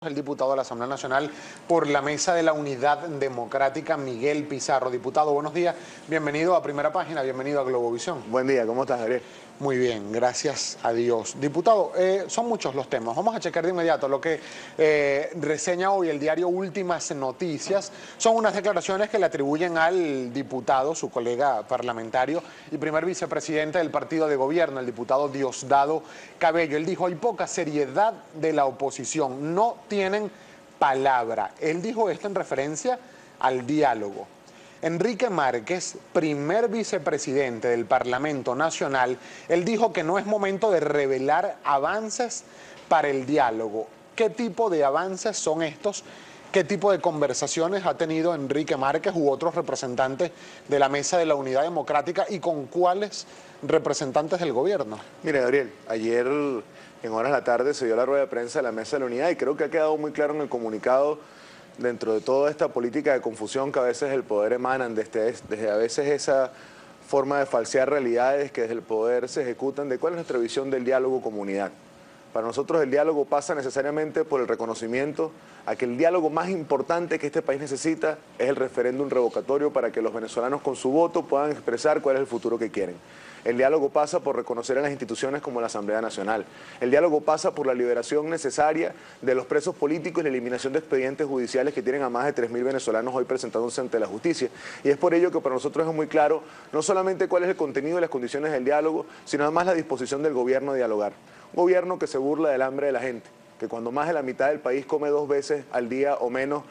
El diputado de la Asamblea Nacional por la Mesa de la Unidad Democrática, Miguel Pizarro. Diputado, buenos días, bienvenido a Primera Página, bienvenido a Globovisión. Buen día, ¿cómo estás, Gabriel? Muy bien, gracias a Dios. Diputado, son muchos los temas. Vamos a checar de inmediato lo que reseña hoy el diario Últimas Noticias. Son unas declaraciones que le atribuyen al diputado, su colega parlamentario y primer vicepresidente del partido de gobierno, el diputado Diosdado Cabello. Él dijo, hay poca seriedad de la oposición, no tienen palabra. Él dijo esto en referencia al diálogo. Enrique Márquez, primer vicepresidente del Parlamento Nacional, él dijo que no es momento de revelar avances para el diálogo. ¿Qué tipo de avances son estos? ¿Qué tipo de conversaciones ha tenido Enrique Márquez u otros representantes de la Mesa de la Unidad Democrática y con cuáles representantes del gobierno? Mire, Gabriel, ayer en horas de la tarde se dio la rueda de prensa de la Mesa de la Unidad y creo que ha quedado muy claro en el comunicado, dentro de toda esta política de confusión que a veces el poder emanan, desde a veces esa forma de falsear realidades que desde el poder se ejecutan, de cuál es nuestra visión del diálogo comunidad. Para nosotros el diálogo pasa necesariamente por el reconocimiento a que el diálogo más importante que este país necesita es el referéndum revocatorio para que los venezolanos con su voto puedan expresar cuál es el futuro que quieren. El diálogo pasa por reconocer a las instituciones como la Asamblea Nacional. El diálogo pasa por la liberación necesaria de los presos políticos y la eliminación de expedientes judiciales que tienen a más de 3.000 venezolanos hoy presentándose ante la justicia. Y es por ello que para nosotros es muy claro no solamente cuál es el contenido y las condiciones del diálogo, sino además la disposición del gobierno a dialogar. Un gobierno que se burla del hambre de la gente, que cuando más de la mitad del país come 2 veces al día o menos,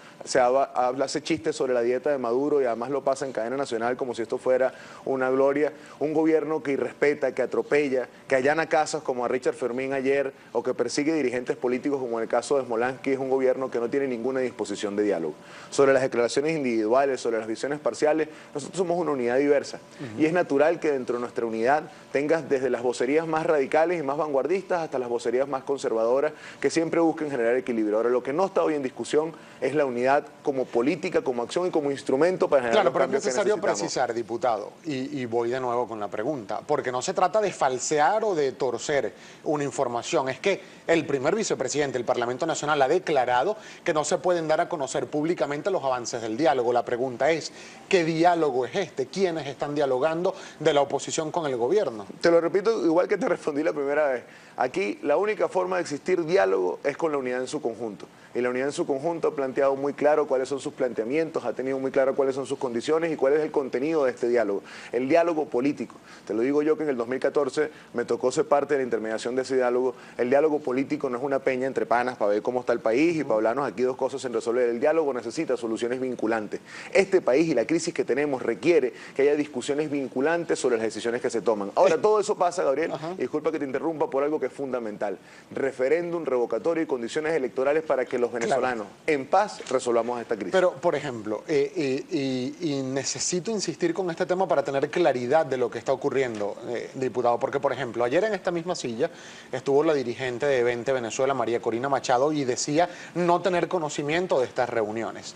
hace chistes sobre la dieta de Maduro y además lo pasa en cadena nacional como si esto fuera una gloria. Un gobierno que irrespeta, que atropella, que allana casas como a Richard Fermín ayer o que persigue dirigentes políticos como en el caso de Smolansky. Es un gobierno que no tiene ninguna disposición de diálogo. Sobre las declaraciones individuales, sobre las visiones parciales, nosotros somos una unidad diversa y es natural que dentro de nuestra unidad tengas desde las vocerías más radicales y más vanguardistas hasta las vocerías más conservadoras que siempre busquen generar equilibrio. Ahora, lo que no está hoy en discusión es la unidad como política, como acción y como instrumento para generar los cambios que necesitamos. Claro, pero es necesario precisar, diputado, y voy de nuevo con la pregunta, porque no se trata de falsear o de torcer una información, es que el primer vicepresidente del Parlamento Nacional ha declarado que no se pueden dar a conocer públicamente los avances del diálogo. La pregunta es, ¿qué diálogo es este? ¿Quiénes están dialogando de la oposición con el gobierno? Te lo repito igual que te respondí la primera vez. Aquí la única forma de existir diálogo es con la unidad en su conjunto. Y la unidad en su conjunto ha planteado muy claro cuáles son sus planteamientos, ha tenido muy claro cuáles son sus condiciones y cuál es el contenido de este diálogo. El diálogo político. Te lo digo yo que en el 2014 me tocó ser parte de la intermediación de ese diálogo. El diálogo político no es una peña entre panas para ver cómo está el país y para hablarnos aquí 2 cosas en resolver. El diálogo necesita soluciones vinculantes. Este país y la crisis que tenemos requiere que haya discusiones vinculantes sobre las decisiones que se toman. Ahora, todo eso pasa, Gabriel, y disculpa que te interrumpa, por algo que es fundamental. Referéndum revocatorio y condiciones electorales para que los venezolanos en paz resolvamos esta crisis. Pero, por ejemplo, y necesito insistir con este tema para tener claridad de lo que está ocurriendo, diputado, porque, por ejemplo, ayer en esta misma silla estuvo la dirigente de Vente Venezuela, María Corina Machado, y decía no tener conocimiento de estas reuniones.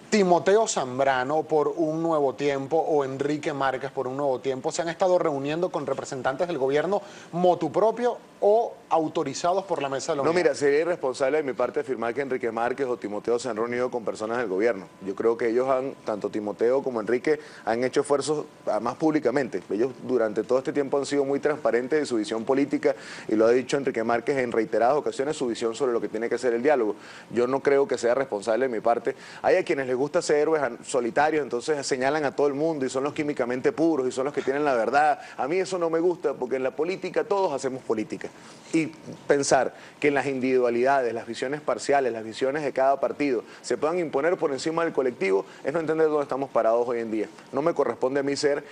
Timoteo Zambrano por Un Nuevo Tiempo o Enrique Márquez por Un Nuevo Tiempo se han estado reuniendo con representantes del gobierno motu propio o autorizados por la Mesa de la Unidad. No, mira, sería irresponsable de mi parte afirmar que Enrique Márquez o Timoteo se han reunido con personas del gobierno. Yo creo que ellos tanto Timoteo como Enrique, han hecho esfuerzos, además públicamente. Ellos durante todo este tiempo han sido muy transparentes de su visión política y lo ha dicho Enrique Márquez en reiteradas ocasiones, su visión sobre lo que tiene que ser el diálogo. Yo no creo que sea responsable de mi parte. Hay a quienes les gusta ser héroes solitarios, entonces señalan a todo el mundo y son los químicamente puros y son los que tienen la verdad. A mí eso no me gusta porque en la política todos hacemos política. Y pensar que en las individualidades, las visiones parciales, las visiones de cada partido se puedan imponer por encima del colectivo es no entender dónde estamos parados hoy en día. No me corresponde a mí ser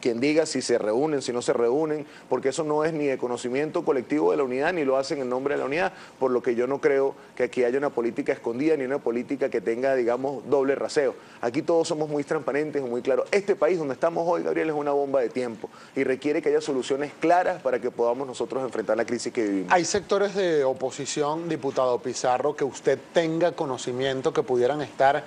quien diga si se reúnen, si no se reúnen, porque eso no es ni de conocimiento colectivo de la unidad ni lo hacen en nombre de la unidad, por lo que yo no creo que aquí haya una política escondida ni una política que tenga, digamos, doble raseo. Aquí todos somos muy transparentes y muy claros. Este país donde estamos hoy, Gabriel, es una bomba de tiempo y requiere que haya soluciones claras para que podamos nosotros enfrentar la crisis que vivimos. ¿Hay sectores de oposición, diputado Pizarro, que usted tenga conocimiento que pudieran estar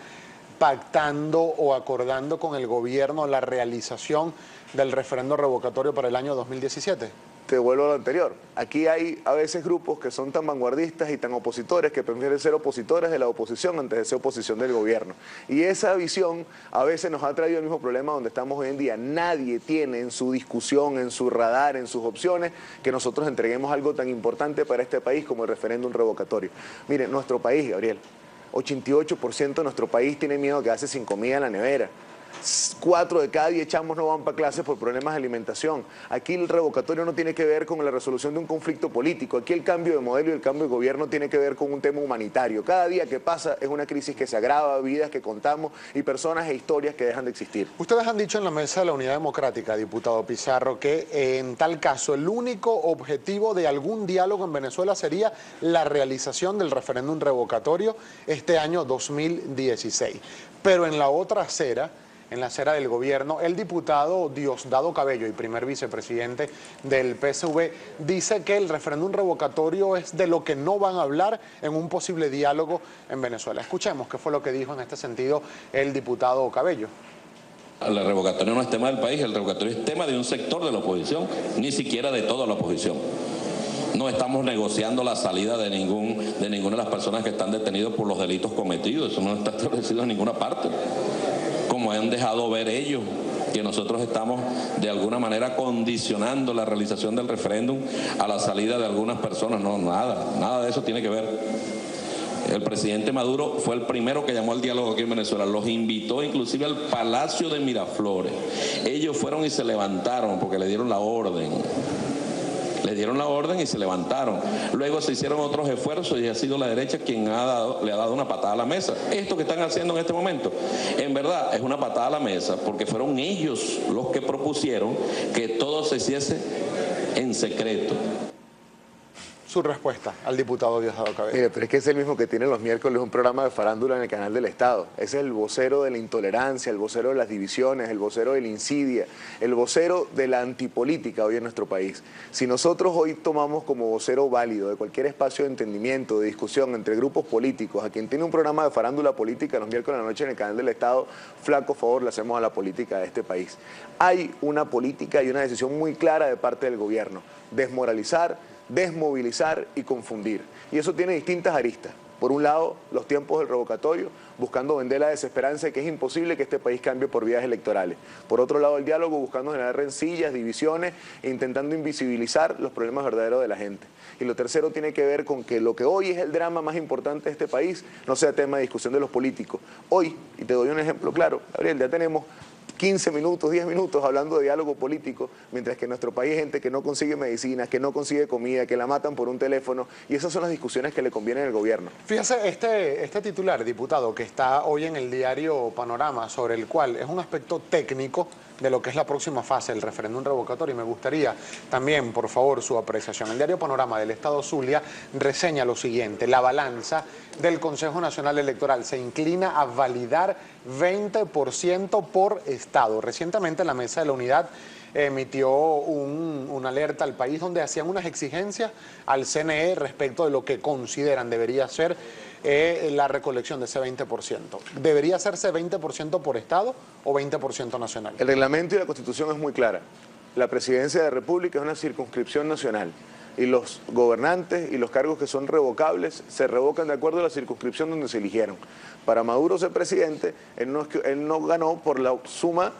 pactando o acordando con el gobierno la realización del referendo revocatorio para el año 2017? te vuelvo a lo anterior. Aquí hay a veces grupos que son tan vanguardistas y tan opositores que prefieren ser opositores de la oposición antes de ser oposición del gobierno. Y esa visión a veces nos ha traído el mismo problema donde estamos hoy en día. Nadie tiene en su discusión, en su radar, en sus opciones, que nosotros entreguemos algo tan importante para este país como el referéndum revocatorio. Miren, nuestro país, Gabriel, 88% de nuestro país tiene miedo a quedarse sin comida en la nevera. 4 de cada 10 chamos no van para clases por problemas de alimentación. Aquí el revocatorio no tiene que ver con la resolución de un conflicto político. Aquí el cambio de modelo y el cambio de gobierno tiene que ver con un tema humanitario. Cada día que pasa es una crisis que se agrava, vidas que contamos y personas e historias que dejan de existir. Ustedes han dicho en la mesa de la Unidad Democrática, diputado Pizarro, que en tal caso el único objetivo de algún diálogo en Venezuela sería la realización del referéndum revocatorio este año 2016. Pero en la otra acera, en la acera del gobierno, el diputado Diosdado Cabello, y primer vicepresidente del PSV, dice que el referéndum revocatorio es de lo que no van a hablar en un posible diálogo en Venezuela. Escuchemos qué fue lo que dijo en este sentido el diputado Cabello. El revocatorio no es tema del país, el revocatorio es tema de un sector de la oposición, ni siquiera de toda la oposición. No estamos negociando la salida de ninguna de las personas que están detenidas por los delitos cometidos, eso no está establecido en ninguna parte. Como han dejado ver ellos, que nosotros estamos de alguna manera condicionando la realización del referéndum a la salida de algunas personas. No, nada de eso tiene que ver. El presidente Maduro fue el primero que llamó al diálogo aquí en Venezuela, los invitó inclusive al Palacio de Miraflores. Ellos fueron y se levantaron porque le dieron la orden. Le dieron la orden y se levantaron. Luego se hicieron otros esfuerzos y ha sido la derecha quien le ha dado una patada a la mesa. Esto que están haciendo en este momento, en verdad, es una patada a la mesa porque fueron ellos los que propusieron que todo se hiciese en secreto. Su respuesta al diputado Diosdado Cabello. Mire, pero es que es el mismo que tiene los miércoles un programa de farándula en el canal del Estado. Ese es el vocero de la intolerancia, el vocero de las divisiones, el vocero de la insidia, el vocero de la antipolítica hoy en nuestro país. Si nosotros hoy tomamos como vocero válido de cualquier espacio de entendimiento, de discusión entre grupos políticos, a quien tiene un programa de farándula política los miércoles de la noche en el canal del Estado, flaco favor le hacemos a la política de este país. Hay una política y una decisión muy clara de parte del gobierno: desmoralizar, desmovilizar y confundir. Y eso tiene distintas aristas. Por un lado, los tiempos del revocatorio, buscando vender la desesperanza de que es imposible que este país cambie por vías electorales. Por otro lado, el diálogo, buscando generar rencillas, divisiones e intentando invisibilizar los problemas verdaderos de la gente. Y lo tercero tiene que ver con que lo que hoy es el drama más importante de este país no sea tema de discusión de los políticos. Hoy, y te doy un ejemplo claro, Gabriel, ya tenemos 15 minutos, 10 minutos hablando de diálogo político, mientras que en nuestro país hay gente que no consigue medicinas, que no consigue comida, que la matan por un teléfono, y esas son las discusiones que le convienen al gobierno. Fíjese, este titular, diputado, que está hoy en el diario Panorama, sobre el cual es un aspecto técnico de lo que es la próxima fase del referéndum revocatorio, y me gustaría también, por favor, su apreciación. El diario Panorama del Estado Zulia reseña lo siguiente: la balanza del Consejo Nacional Electoral se inclina a validar 20% por Estado. Recientemente la Mesa de la Unidad emitió una alerta al país donde hacían unas exigencias al CNE respecto de lo que consideran debería ser la recolección de ese 20%. ¿Debería hacerse 20% por Estado o 20% nacional? El reglamento y la Constitución es muy clara. La Presidencia de la República es una circunscripción nacional y los gobernantes y los cargos que son revocables se revocan de acuerdo a la circunscripción donde se eligieron. Para Maduro ser presidente, él no ganó por la suma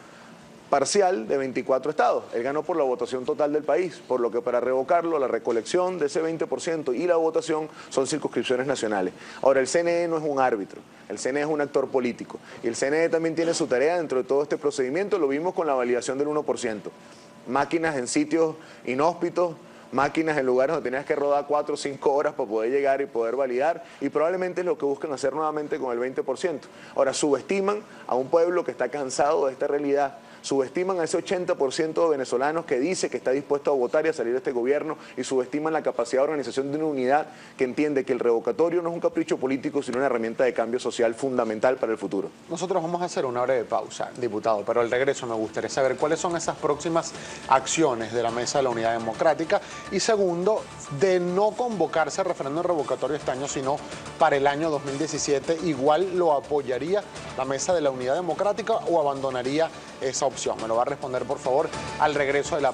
parcial de 24 estados. Él ganó por la votación total del país, por lo que para revocarlo, la recolección de ese 20% y la votación son circunscripciones nacionales. Ahora, el CNE no es un árbitro, el CNE es un actor político y el CNE también tiene su tarea dentro de todo este procedimiento. Lo vimos con la validación del 1%. Máquinas en sitios inhóspitos, máquinas en lugares donde tenías que rodar 4 o 5 horas para poder llegar y poder validar, y probablemente es lo que buscan hacer nuevamente con el 20%. Ahora, subestiman a un pueblo que está cansado de esta realidad, subestiman a ese 80% de venezolanos que dice que está dispuesto a votar y a salir de este gobierno, y subestiman la capacidad de organización de una unidad que entiende que el revocatorio no es un capricho político, sino una herramienta de cambio social fundamental para el futuro. Nosotros vamos a hacer una breve pausa, diputado, pero al regreso me gustaría saber cuáles son esas próximas acciones de la Mesa de la Unidad Democrática, y segundo, de no convocarse a referéndum revocatorio este año, sino para el año 2017, ¿igual lo apoyaría la Mesa de la Unidad Democrática o abandonaría esa opción? Me lo va a responder, por favor, al regreso de la